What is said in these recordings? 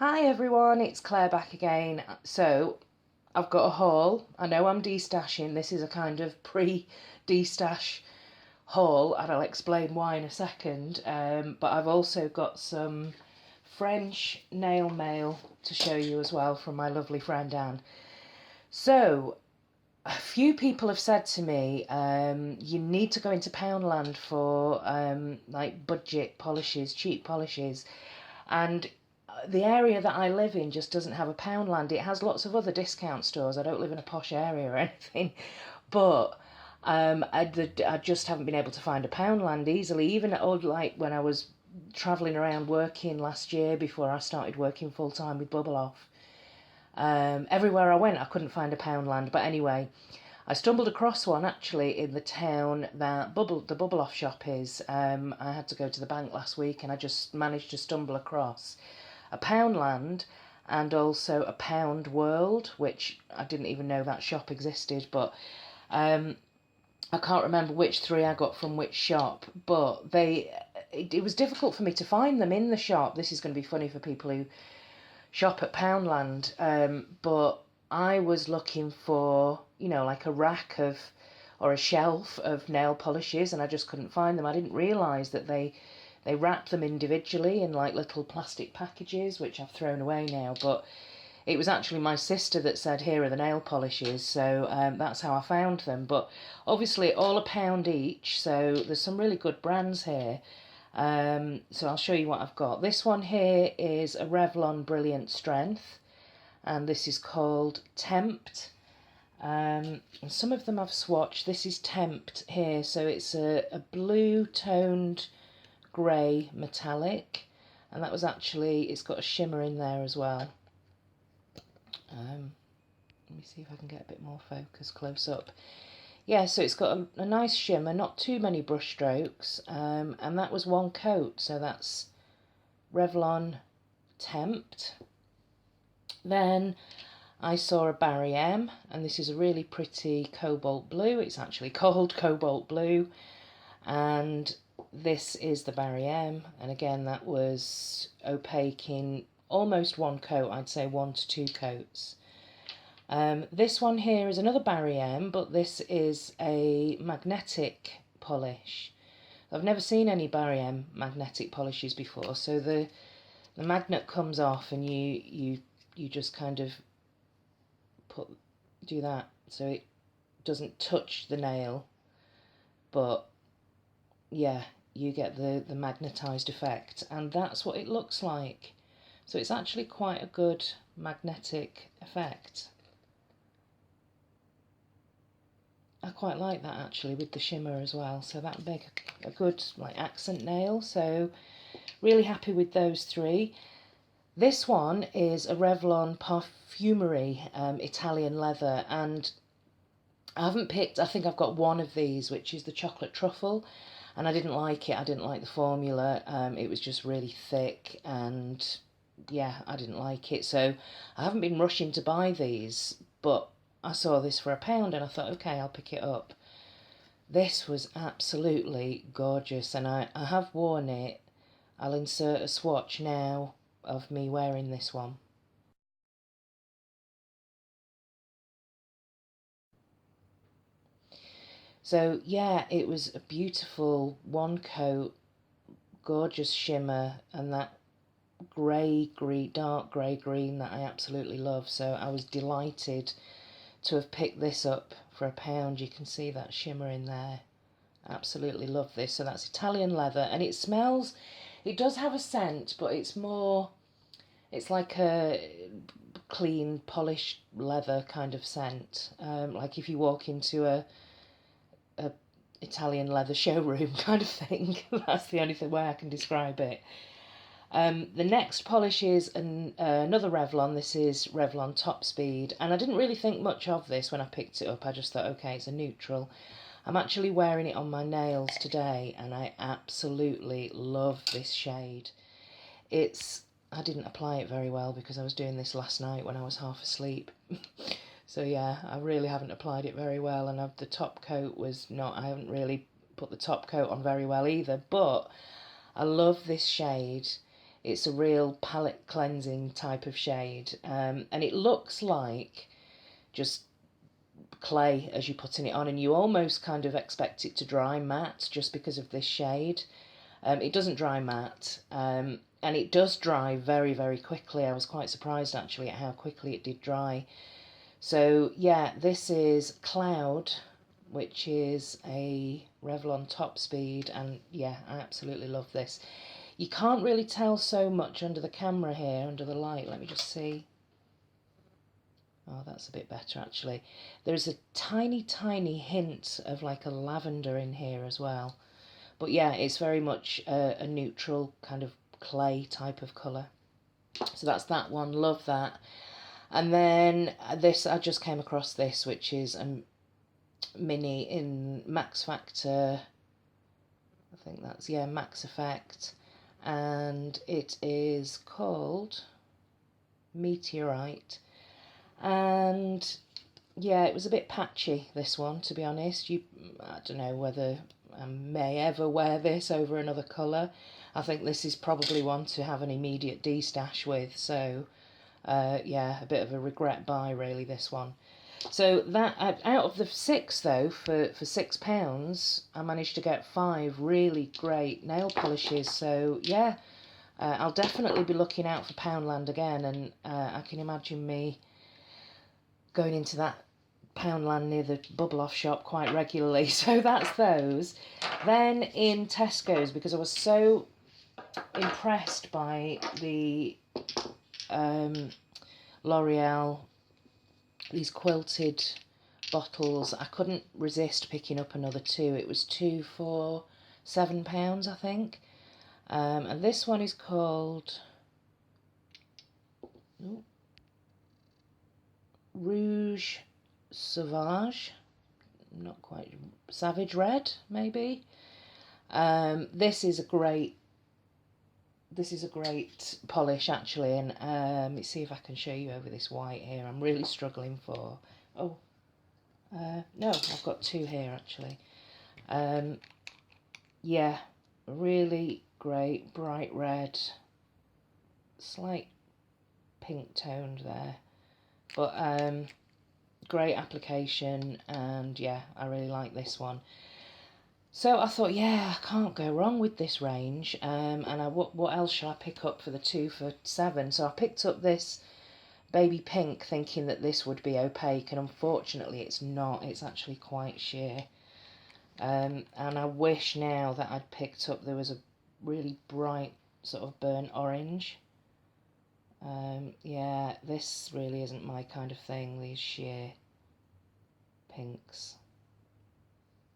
Hi everyone, it's Claire back again. So, I've got a haul. I know I'm destashing. This is a kind of pre-destash haul, and I'll explain why in a second. But I've also got some French nail mail to show you as well from my lovely friend Anne. So, a few people have said to me, you need to go into Poundland for like budget polishes, cheap polishes. And the area that I live in just doesn't have a Poundland. It has lots of other discount stores. I don't live in a posh area or anything, but I just haven't been able to find a Poundland easily. Even like when I was travelling around working last year before I started working full time with Bubble Off, everywhere I went I couldn't find a Poundland. But anyway, I stumbled across one actually in the town that the Bubble Off shop is. I had to go to the bank last week and I just managed to stumble across a Poundland and also a Pound World, which I didn't even know that shop existed, but I can't remember which three I got from which shop, but it was difficult for me to find them in the shop. This is going to be funny for people who shop at Poundland, but I was looking for, like a rack of or a shelf of nail polishes, and I just couldn't find them. I didn't realise that they wrap them individually in like little plastic packages, which I've thrown away now, but it was actually my sister that said, here are the nail polishes, so that's how I found them. But obviously all £1 each, so there's some really good brands here. So I'll show you what I've got. This one here is a Revlon Brilliant Strength, and this is called Tempt. And some of them I've swatched. This is Tempt here, so it's a blue toned grey metallic, and that was actually, it's got a shimmer in there as well. Let me see if I can get a bit more focus close up. Yeah, so it's got a nice shimmer, not too many brush strokes, and that was one coat, so that's Revlon Tempt. Then I saw a Barry M, and this is a really pretty cobalt blue. It's actually called cobalt blue, and this is the Barry M, and again that was opaque in almost one coat, I'd say 1 to 2 coats. This one here is another Barry M, but this is a magnetic polish. I've never seen any Barry M magnetic polishes before, so the magnet comes off and you just kind of do that so it doesn't touch the nail, but yeah, you get the magnetized effect, and that's what it looks like. So it's actually quite a good magnetic effect. I quite like that actually with the shimmer as well, so that would make a good like accent nail. So really happy with those three. This one is a Revlon Parfumerie Italian leather, and I haven't picked, I think I've got one of these, which is the chocolate truffle, and I didn't like it. I didn't like the formula. It was just really thick, and yeah, I didn't like it, so I haven't been rushing to buy these, but I saw this for £1 and I thought, okay, I'll pick it up. This was absolutely gorgeous, and I have worn it. I'll insert a swatch now of me wearing this one. So yeah, it was a beautiful one coat, gorgeous shimmer, and that grey green, dark grey green that I absolutely love. So I was delighted to have picked this up for £1. You can see that shimmer in there. Absolutely love this. So that's Italian leather, and it smells, it does have a scent, but it's more, it's like a clean polished leather kind of scent, like if you walk into a Italian leather showroom kind of thing. That's the only way I can describe it. The next polish is another Revlon. This is Revlon Top Speed, and I didn't really think much of this when I picked it up. I just thought, okay, it's a neutral. I'm actually wearing it on my nails today, and I absolutely love this shade. I didn't apply it very well because I was doing this last night when I was half asleep. So yeah, I really haven't applied it very well, and the top coat was not, I haven't really put the top coat on very well either, but I love this shade. It's a real palette cleansing type of shade, and it looks like just clay as you're putting it on, and you almost kind of expect it to dry matte just because of this shade. It doesn't dry matte, and it does dry very, very quickly. I was quite surprised actually at how quickly it did dry. So yeah, this is Cloud, which is a Revlon top speed, and yeah, I absolutely love this. You can't really tell so much under the camera here, under the light. Let me just see. Oh, that's a bit better actually. There's a tiny, tiny hint of like a lavender in here as well. But yeah, it's very much a neutral kind of clay type of colour. So that's that one, love that. And then this, I just came across this, which is a mini in Max Factor. I think that's, yeah, Max Effect. And it is called Meteorite. And yeah, it was a bit patchy, this one, to be honest. I don't know whether I may ever wear this over another colour. I think this is probably one to have an immediate destash with. So yeah, a bit of a regret buy really, this one. So that out of the 6 though, for £6, I managed to get 5 really great nail polishes. So yeah, I'll definitely be looking out for Poundland again, and I can imagine me going into that Poundland near the Bubble Off shop quite regularly. So that's those. Then in Tesco's, because I was so impressed by the L'Oreal, these quilted bottles, I couldn't resist picking up another 2. It was 2 for £7, I think. And this one is called Rouge Sauvage, not quite, Savage Red maybe. This is a great polish actually, and let's see if I can show you over this white here. I'm really struggling for, no, I've got 2 here actually. Yeah, really great bright red, slight pink toned there, but great application, and yeah, I really like this one. So I thought, yeah, I can't go wrong with this range, and what else shall I pick up for the 2 for £7? So I picked up this baby pink thinking that this would be opaque, and unfortunately it's not. It's actually quite sheer, and I wish now that I'd picked up, there was a really bright sort of burnt orange. Yeah, this really isn't my kind of thing, these sheer pinks.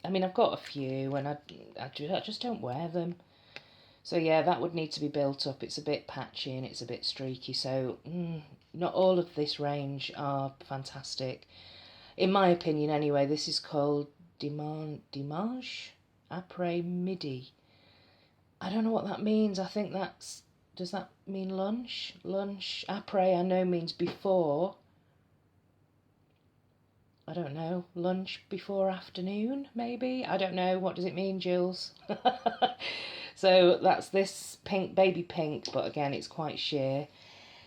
I mean, I've got a few, and I just don't wear them. So yeah, that would need to be built up. It's a bit patchy and it's a bit streaky, so not all of this range are fantastic. In my opinion anyway. This is called Dimanche Après Midi. I don't know what that means. I think that's, does that mean lunch? Lunch, après I know means before. I don't know, lunch before afternoon, maybe? I don't know, what does it mean, Jules? So that's this pink, baby pink, but again, it's quite sheer.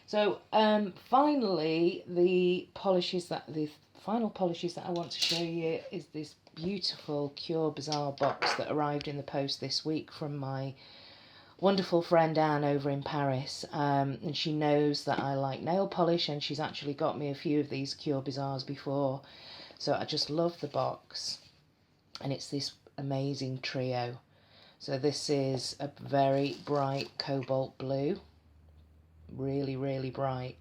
So finally, the final polishes that I want to show you is this beautiful Kure Bazaar box that arrived in the post this week from my wonderful friend Anne over in Paris, and she knows that I like nail polish, and she's actually got me a few of these Kure Bazaars before. So I just love the box, and it's this amazing trio. So this is a very bright cobalt blue, really, really bright,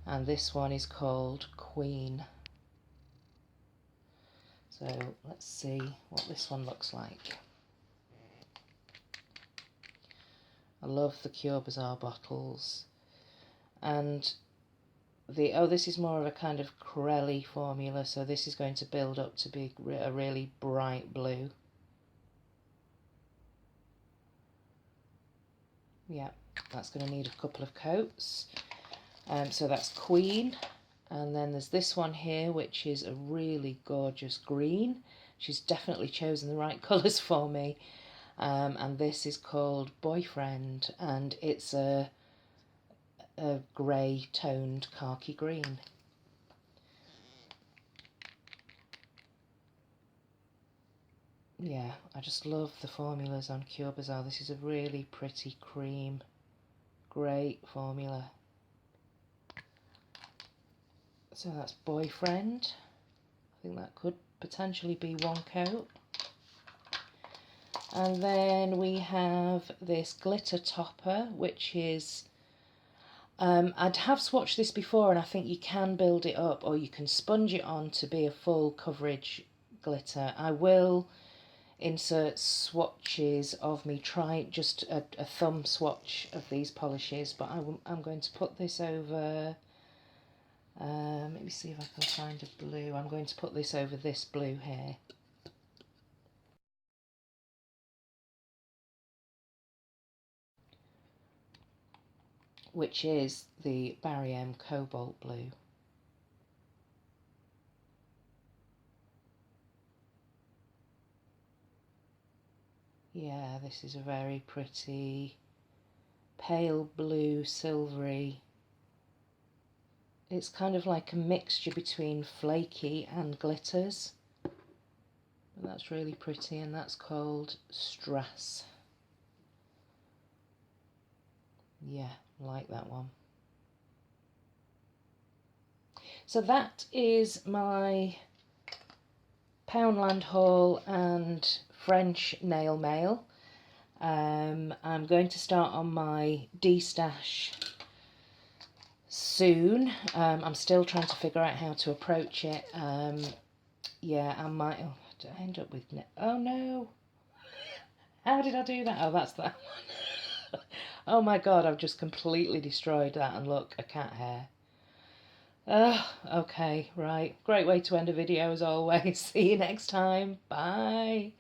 and this one is called Queen. So let's see what this one looks like. I love the Kure Bazaar bottles, and this is more of a kind of Corelli formula, so this is going to build up to be a really bright blue. Yeah, that's going to need a couple of coats. So that's Queen, and then there's this one here, which is a really gorgeous green. She's definitely chosen the right colours for me. and this is called Boyfriend, and it's a grey toned khaki green. Yeah, I just love the formulas on Kure Bazaar. This is a really pretty cream, great formula. So that's Boyfriend. I think that could potentially be one coat. And then we have this glitter topper, which is, I'd have swatched this before, and I think you can build it up or you can sponge it on to be a full coverage glitter. I will insert swatches of me trying, just a thumb swatch of these polishes, but I'm going to put this over, let me see if I can find a blue. I'm going to put this over this blue here. Which is the Barry M Cobalt Blue. Yeah, this is a very pretty pale blue, silvery. It's kind of like a mixture between flaky and glitters. But that's really pretty, and that's called Strass. Yeah, like that one. So that is my Poundland haul and French nail mail. I'm going to start on my D-stash soon. I'm still trying to figure out how to approach it. Yeah, I might. Oh, did I end up with? Oh no! How did I do that? Oh, that's that one. Oh my god! I've just completely destroyed that. And look, a cat hair. Okay, right. Great way to end a video as always. See you next time. Bye.